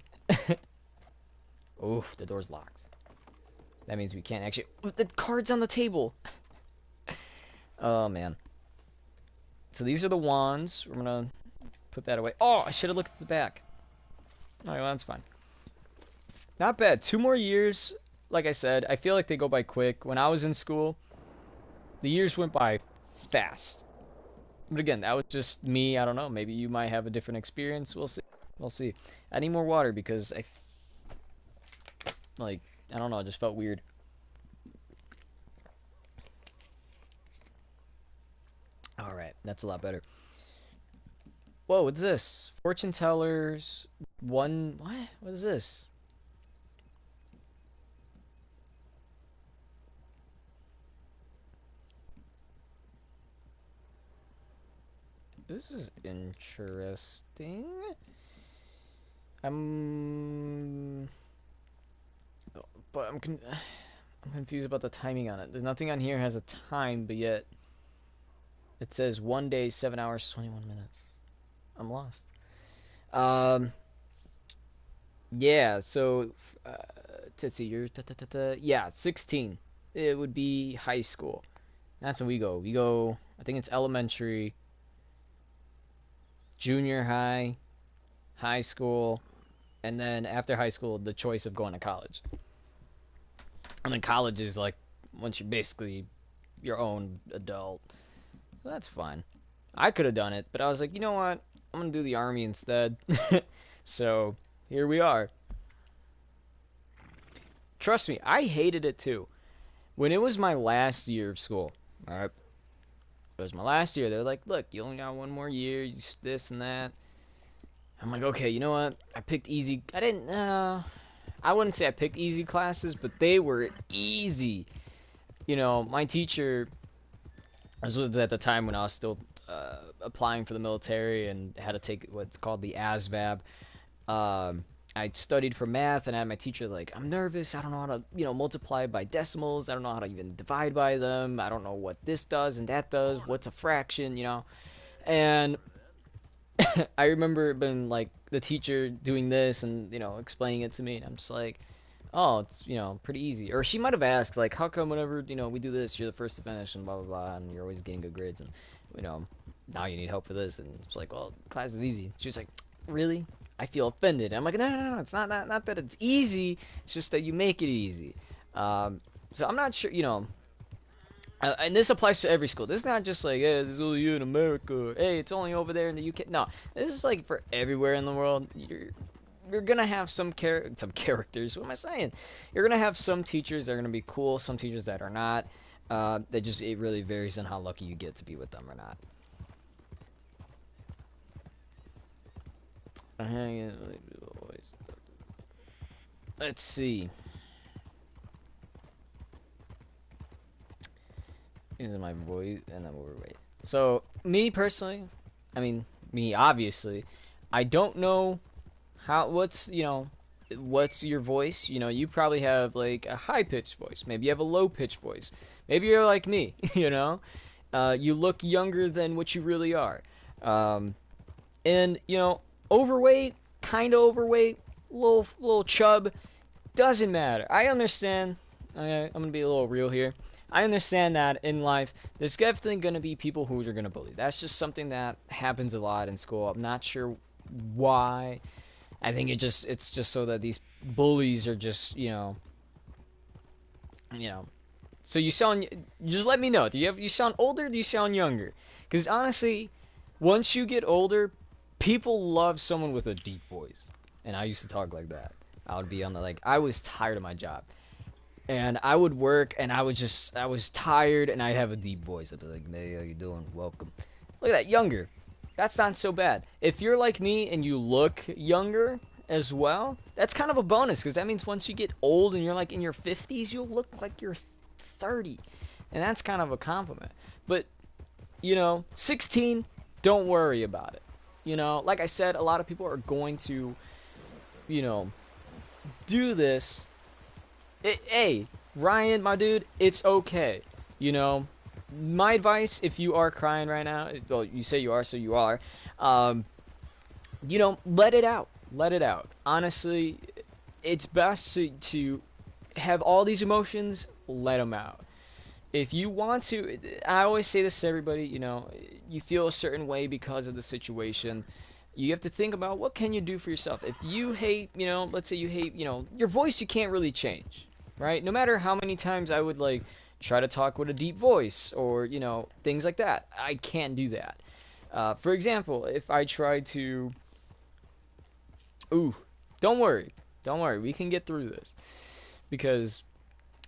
Oof, the door's locked. That means we can't actually... The card's on the table. Oh, man. So these are the wands. We're going to put that away. Oh, I should have looked at the back. All right, well, that's fine. Not bad. 2 more years. Like I said, I feel like they go by quick. When I was in school, the years went by fast. But again, that was just me. I don't know. Maybe you might have a different experience. We'll see. We'll see. I need more water because I don't know. It just felt weird. All right, that's a lot better. Whoa, what's this? Fortune tellers. What? What is this? This is interesting. But I'm confused about the timing on it. There's nothing on here has a time, but yet it says 1 day, 7 hours, 21 minutes. I'm lost. Yeah. So, Titsy, you're yeah, 16. It would be high school. That's when we go. We go. I think it's elementary, junior high, high school, and then after high school, the choice of going to college. And then college is like once you're basically your own adult. So that's fine. I could have done it, but I was like, you know what? I'm gonna do the army instead. So here we are. Trust me, I hated it too. When it was my last year of school, alright? It was my last year. They're like, look, you only got 1 more year, you this and that. I'm like, okay, you know what? I picked easy. I wouldn't say I picked easy classes, but they were easy. You know, my teacher, this was at the time when I was still applying for the military and had to take what's called the ASVAB. I studied for math and I had my teacher like, I'm nervous. I don't know how to, multiply by decimals. I don't know how to even divide by them. I don't know what this does and that does. What's a fraction, And I remember being like the teacher doing this and, explaining it to me. And I'm just like, oh, it's, pretty easy. Or she might have asked, like, how come whenever, we do this, you're the first to finish and blah, blah, blah, and you're always getting good grades. And, now you need help for this. And it's like, well, class is easy. She was like, really? I feel offended. I'm like, no, it's not that it's easy. It's just that you make it easy. So I'm not sure, and this applies to every school. This is not just like, hey, this is only you in America. Hey, it's only over there in the UK. No, this is like for everywhere in the world. You're gonna have some characters. What am I saying? You're gonna have some teachers that are gonna be cool, some teachers that are not. It really varies on how lucky you get to be with them or not. Let's see. This is my voice, and then we'll wait. So, me personally, obviously, I don't know what's your voice. You probably have like a high-pitched voice. Maybe you have a low-pitched voice. Maybe you're like me, you look younger than what you really are. And, overweight, kind of overweight, little chub, doesn't matter. I understand. I'm going to be a little real here. I understand that in life, there's definitely going to be people who are going to bully. That's just something that happens a lot in school. I'm not sure why. I think it's just so that these bullies are just, So you sound. Just let me know. You sound older? Or do you sound younger? Because honestly, once you get older, people love someone with a deep voice. And I used to talk like that. I would be on the I was tired of my job, and I would work, and I was tired, and I'd have a deep voice. I'd be like, "Hey, how you doing? Welcome." Look at that, younger. That's not so bad. If you're like me and you look younger as well, that's kind of a bonus because that means once you get old and you're like in your 50s, you'll look like you're 30. And that's kind of a compliment. But, 16, don't worry about it. Like I said, a lot of people are going to, do this. Hey, Ryan, my dude, it's okay. My advice, if you are crying right now, well, you say you are, so you are, let it out. Let it out. Honestly, it's best to have all these emotions, let them out. If you want to, I always say this to everybody, you feel a certain way because of the situation. You have to think about what can you do for yourself. If you hate, let's say you hate, your voice you can't really change, right? No matter how many times I would try to talk with a deep voice or, things like that. I can't do that. For example, if I try to... Ooh, don't worry. Don't worry. We can get through this. Because,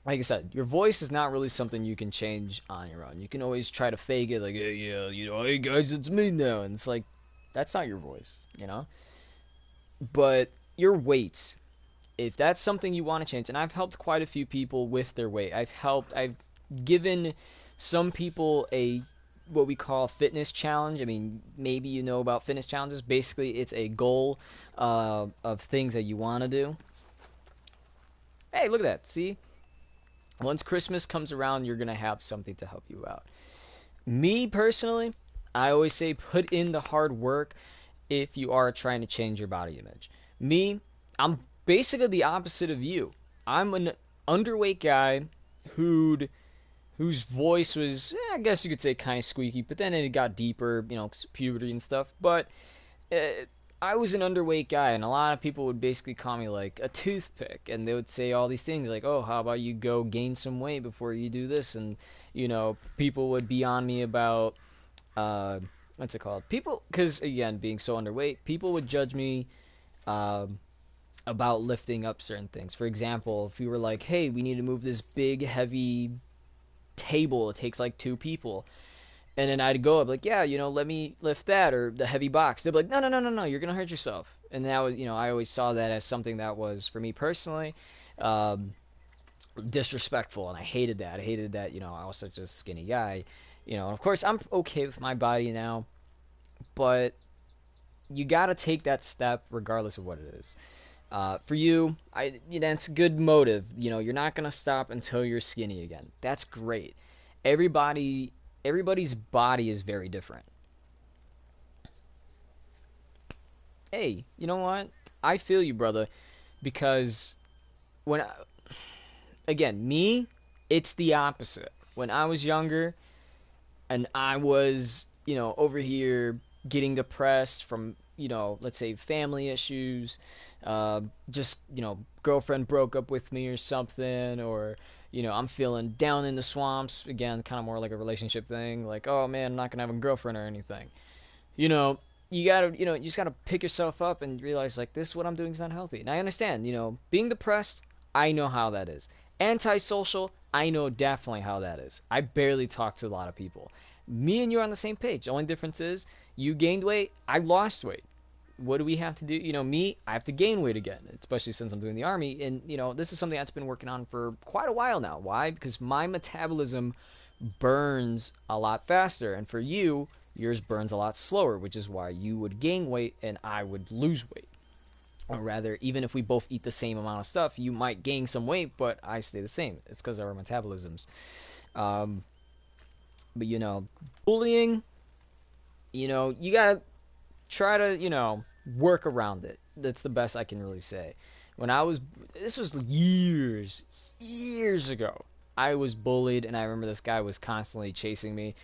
like I said, your voice is not really something you can change on your own. You can always try to fake it, like, hey, yeah, hey guys, it's me now. And it's like, that's not your voice, But your weight, if that's something you want to change, and I've helped quite a few people with their weight. I've given some people what we call fitness challenge. I mean, maybe you know about fitness challenges. Basically, it's a goal of things that you want to do. Hey, look at that. See? Once Christmas comes around, you're going to have something to help you out. Me, personally, I always say put in the hard work if you are trying to change your body image. Me, I'm basically the opposite of you. I'm an underweight guy whose voice was, I guess you could say, kind of squeaky, but then it got deeper, puberty and stuff. But I was an underweight guy, and a lot of people would basically call me like a toothpick, and they would say all these things like, oh, how about you go gain some weight before you do this? And, people would be on me about, what's it called? People, because, again, being so underweight, people would judge me about lifting up certain things. For example, if you were like, hey, we need to move this big, heavy table, it takes like 2 people, and then I'd go up like, yeah, let me lift that, or the heavy box. They'd be like, no, you're gonna hurt yourself. And now, I always saw that as something that was, for me personally, disrespectful, and I hated that. I was such a skinny guy, and of course I'm okay with my body now, but you gotta take that step regardless of what it is. For you, that's a good motive. You're not gonna stop until you're skinny again. That's great. Everybody's body is very different. Hey, you know what? I feel you, brother, because again, me, it's the opposite. When I was younger, and I was, over here getting depressed from, let's say family issues, just, girlfriend broke up with me or something, or, I'm feeling down in the swamps, again, kind of more like a relationship thing, like, oh man, I'm not gonna have a girlfriend or anything. You gotta, you just gotta pick yourself up and realize, like, this, what I'm doing is not healthy. And I understand, being depressed, I know how that is. Antisocial, I know definitely how that is. I barely talk to a lot of people. Me and you are on the same page. The only difference is you gained weight, I lost weight. What do we have to do? Me, I have to gain weight again, especially since I'm doing the army. And, this is something that's been working on for quite a while now. Why? Because my metabolism burns a lot faster. And for you, yours burns a lot slower, which is why you would gain weight and I would lose weight. Or rather, even if we both eat the same amount of stuff, you might gain some weight, but I stay the same. It's because of our metabolisms. But, bullying, you gotta try to, work around it. That's the best I can really say. This was years ago. I was bullied, and I remember this guy was constantly chasing me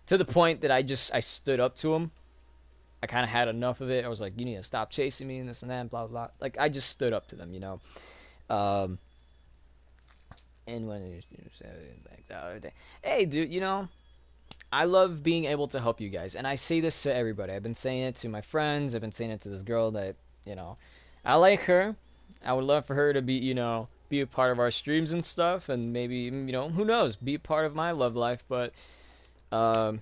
to the point that I stood up to him. I kind of had enough of it. I was like, you need to stop chasing me and this and that, and blah, blah, blah. Like, I just stood up to them, And when you hey, dude, you know, I love being able to help you guys, and I say this to everybody. I've been saying it to my friends. I've been saying it to this girl that, you know, I like her. I would love for her to be, you know, be a part of our streams and stuff, and maybe, you know, who knows, be a part of my love life. But, you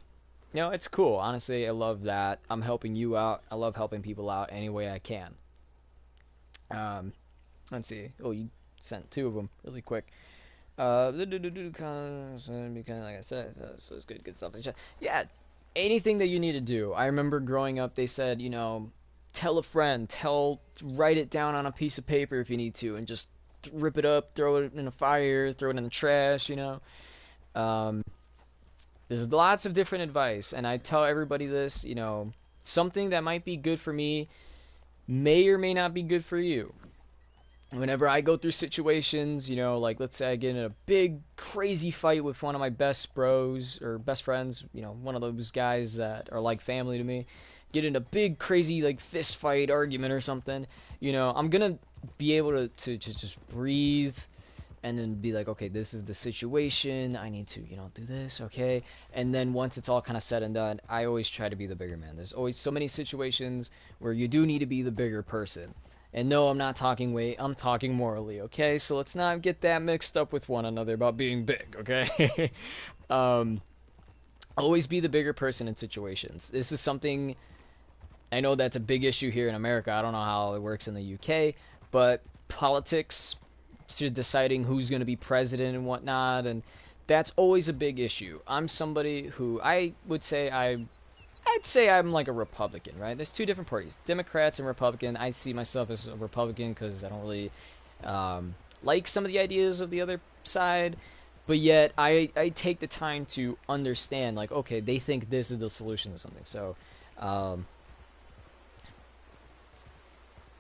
know, it's cool. Honestly, I love that. I'm helping you out. I love helping people out any way I can. Let's see. Oh, you sent two of them really quick. Because like I said, so it's good stuff. Yeah, anything that you need to do. I remember growing up, they said, you know, tell a friend, write it down on a piece of paper if you need to, and just rip it up, throw it in a fire, throw it in the trash, you know. There's lots of different advice, and I tell everybody this, you know, something that might be good for me may or may not be good for you. Whenever I go through situations, you know, like let's say I get in a big crazy fight with one of my best bros or best friends, you know, one of those guys that are like family to me, get in a big crazy like fist fight argument or something, you know, I'm gonna be able to just breathe and then be like, okay, this is the situation, I need to, you know, do this, okay? And then once it's all kind of said and done, I always try to be the bigger man. There's always so many situations where you do need to be the bigger person. And no, I'm not talking weight, I'm talking morally, okay? So let's not get that mixed up with one another about being big, okay? Always be the bigger person in situations. This is something, I know that's a big issue here in America. I don't know how it works in the UK, but politics, to deciding who's going to be president and whatnot, and that's always a big issue. I'm somebody who I'd say I'm like a Republican, right? There's two different parties, Democrats and Republican. I see myself as a Republican because I don't really like some of the ideas of the other side, but yet I take the time to understand, like, okay, they think this is the solution to something. So,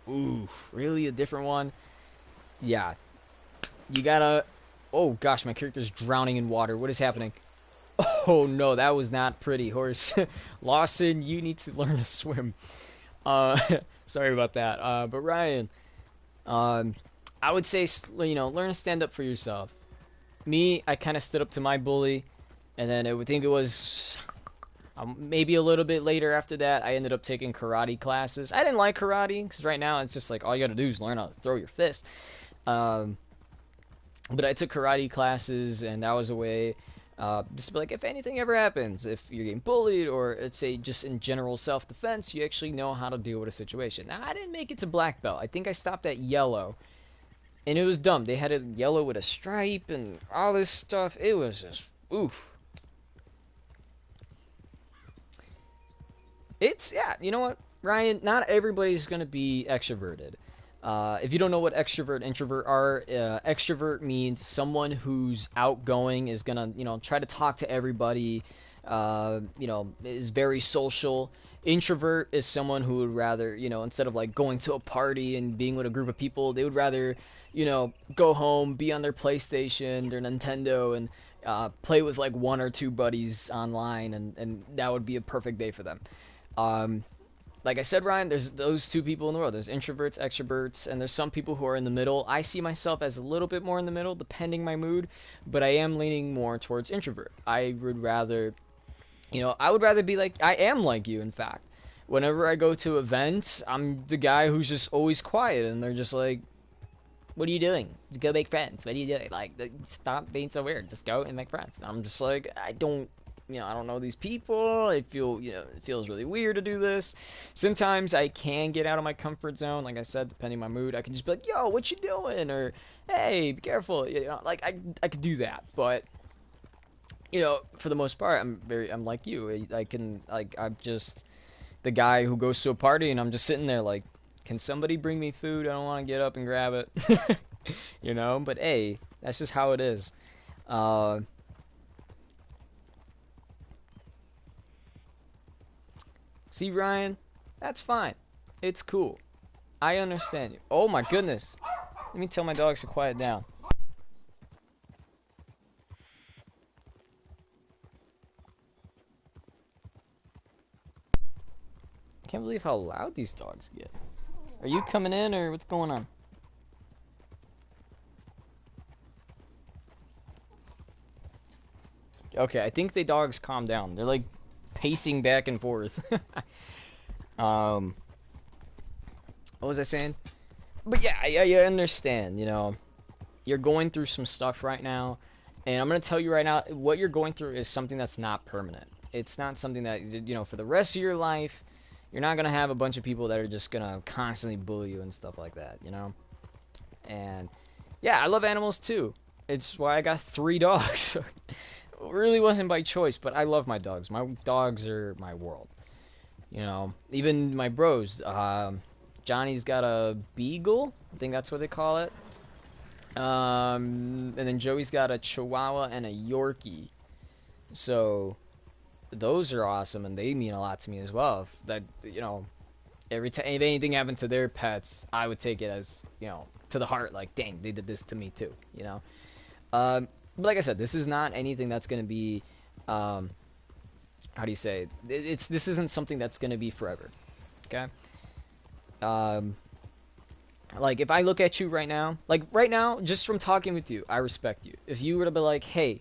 ooh, really a different one? Yeah, you gotta. Oh gosh, my character's drowning in water. What is happening? Oh no, that was not pretty, horse. Lawson, you need to learn to swim. Sorry about that. But Ryan, I would say, you know, learn to stand up for yourself. Me, I kind of stood up to my bully, and then I would think it was maybe a little bit later after that, I ended up taking karate classes. I didn't like karate, because right now it's just like, all you gotta do is learn how to throw your fist. But I took karate classes, and that was a way, just to be like, if anything ever happens, if you're getting bullied, or let's say just in general self-defense, you actually know how to deal with a situation. Now, I didn't make it to black belt. I think I stopped at yellow, and it was dumb. They had a yellow with a stripe and all this stuff. It was just, oof. Yeah, you know what, Ryan? Not everybody's going to be extroverted. If you don't know what extrovert, introvert are, extrovert means someone who's outgoing, is gonna, you know, try to talk to everybody, you know, is very social. Introvert is someone who would rather, you know, instead of like going to a party and being with a group of people, they would rather, you know, go home, be on their PlayStation, their Nintendo, and play with like one or two buddies online, and that would be a perfect day for them. Like I said, Ryan, there's those two people in the world. There's introverts, extroverts, and there's some people who are in the middle. I see myself as a little bit more in the middle, depending my mood, but I am leaning more towards introvert. I would rather, you know, I would rather be like, I am like you, in fact. Whenever I go to events, I'm the guy who's just always quiet, and they're just like, what are you doing? Go make friends. What are you doing? Like, stop being so weird. Just go and make friends. And I'm just like, I don't know these people. I feel, you know, it feels really weird to do this. Sometimes I can get out of my comfort zone. Like I said, depending on my mood, I can just be like, yo, what you doing? Or, hey, be careful. You know, like, I could do that. But, you know, for the most part, I'm like you. I'm just the guy who goes to a party and I'm just sitting there like, can somebody bring me food? I don't want to get up and grab it. You know, but hey, that's just how it is. See, Ryan, that's fine. It's cool. I understand you. Oh my goodness. Let me tell my dogs to quiet down. I can't believe how loud these dogs get. Are you coming in, or what's going on? Okay, I think the dogs calm down. They're like pacing back and forth. um, what was I saying? But yeah, I understand. You know, you're going through some stuff right now, and I'm gonna tell you right now, what you're going through is something that's not permanent. It's not something that, you know, for the rest of your life, you're not gonna have a bunch of people that are just gonna constantly bully you and stuff like that. You know, and yeah, I love animals too. It's why I got 3 dogs. It really wasn't by choice, but I love my dogs. My dogs are my world. You know, even my bros. Johnny's got a beagle. I think that's what they call it. And then Joey's got a Chihuahua and a Yorkie. So those are awesome, and they mean a lot to me as well. If that, you know, every time if anything happened to their pets, I would take it as, you know, to the heart. Like, dang, they did this to me too. You know. But like I said, this is not anything that's going to be, how do you say, this isn't something that's going to be forever, okay? Like, if I look at you right now, just from talking with you, I respect you. If you were to be like, hey,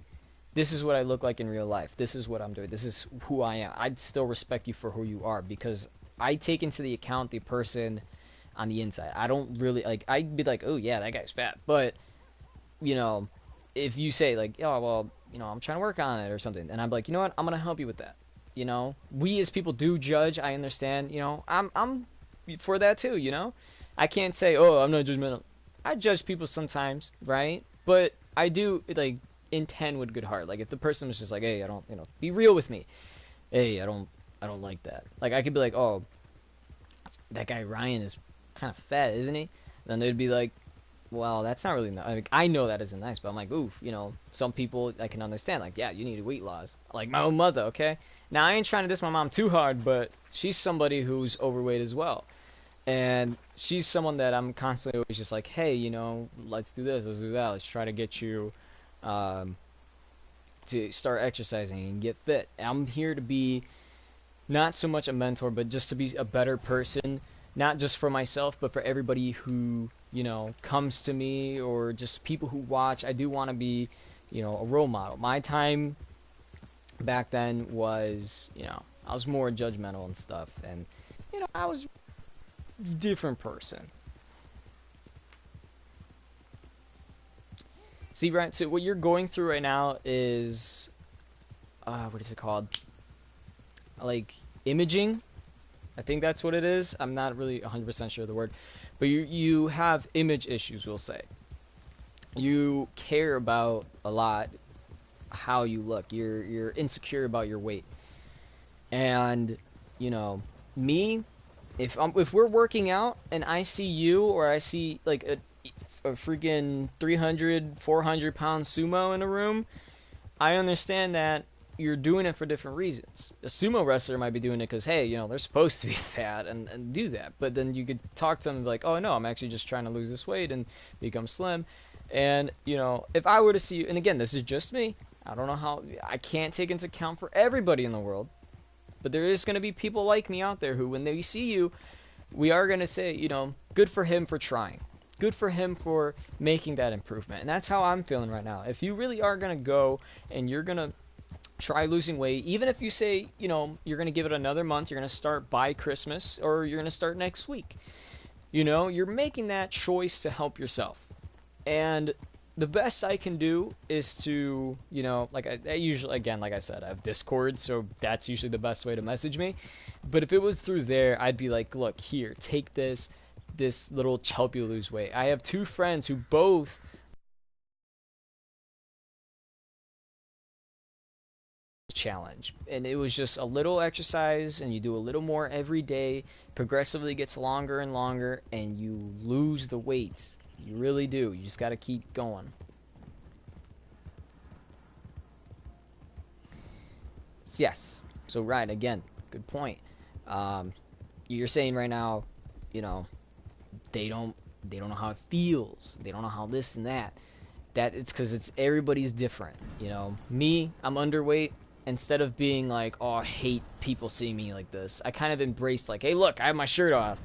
this is what I look like in real life, this is what I'm doing, this is who I am, I'd still respect you for who you are, because I take into the account the person on the inside. I don't really, like, I'd be like, oh yeah, that guy's fat, but, you know, if you say like, oh well, you know, I'm trying to work on it or something, and I'm like, you know what, I'm gonna help you with that. You know, we as people do judge. I understand. You know, I'm for that too. You know, I can't say, oh, I'm not judgmental. I judge people sometimes, right? But I do, like, intend with good heart. Like, if the person was just like, hey, I don't, you know, be real with me. Hey, I don't like that. Like, I could be like, oh, that guy Ryan is kind of fat, isn't he? Then they'd be like, well, that's not really nice. I mean, I know that isn't nice, but I'm like, oof, you know, some people I can understand. Like, yeah, you need weight loss. Like my own mother, okay? Now, I ain't trying to diss my mom too hard, but she's somebody who's overweight as well. And she's someone that I'm constantly always just like, hey, you know, let's do this, let's do that. Let's try to get you to start exercising and get fit. I'm here to be not so much a mentor, but just to be a better person, not just for myself, but for everybody who, you know, comes to me, or just people who watch. I do want to be, you know, a role model. My time back then was, you know, I was more judgmental and stuff, and, you know, I was a different person. See, right, so what you're going through right now is, what is it called? Like, imaging? I think that's what it is. I'm not really 100% sure of the word. But you have image issues, we'll say. You care about a lot how you look. You're insecure about your weight. And, you know, me, if we're working out and I see you, or I see like a freaking 300, 400 pound sumo in a room, I understand that you're doing it for different reasons. A sumo wrestler might be doing it because, hey, you know, they're supposed to be fat and do that. But then you could talk to them and be like, oh, no, I'm actually just trying to lose this weight and become slim. And, you know, if I were to see you, and again, this is just me. I don't know how, I can't take into account for everybody in the world. But there is going to be people like me out there who, when they see you, we are going to say, you know, good for him for trying. Good for him for making that improvement. And that's how I'm feeling right now. If you really are going to go and you're going to try losing weight, even if you say, you know, you're going to give it another month, you're going to start by Christmas, or you're going to start next week. You know, you're making that choice to help yourself. And the best I can do is to, you know, like I usually, again, like I said, I have Discord, so that's usually the best way to message me. But if it was through there, I'd be like, look, here, take this little to help you lose weight. I have 2 friends who both challenge, and it was just a little exercise, and you do a little more every day, progressively gets longer and longer, and you lose the weight. You really do. You just got to keep going. Yes. So right, again, good point. You're saying right now, you know, they don't know how it feels. They don't know how this and that. That it's because it's everybody's different. You know, me, I'm underweight. Instead of being like, oh, I hate people seeing me like this, I kind of embraced like, hey, look, I have my shirt off.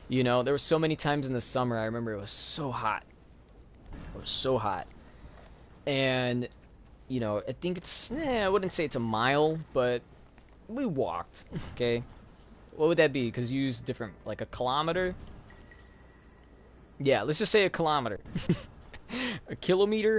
You know, there were so many times in the summer, I remember it was so hot. It was so hot. And you know, I think it's, I wouldn't say it's a mile, but we walked, okay? What would that be? Because you use different, like a kilometer? Yeah, let's just say a kilometer. A kilometer?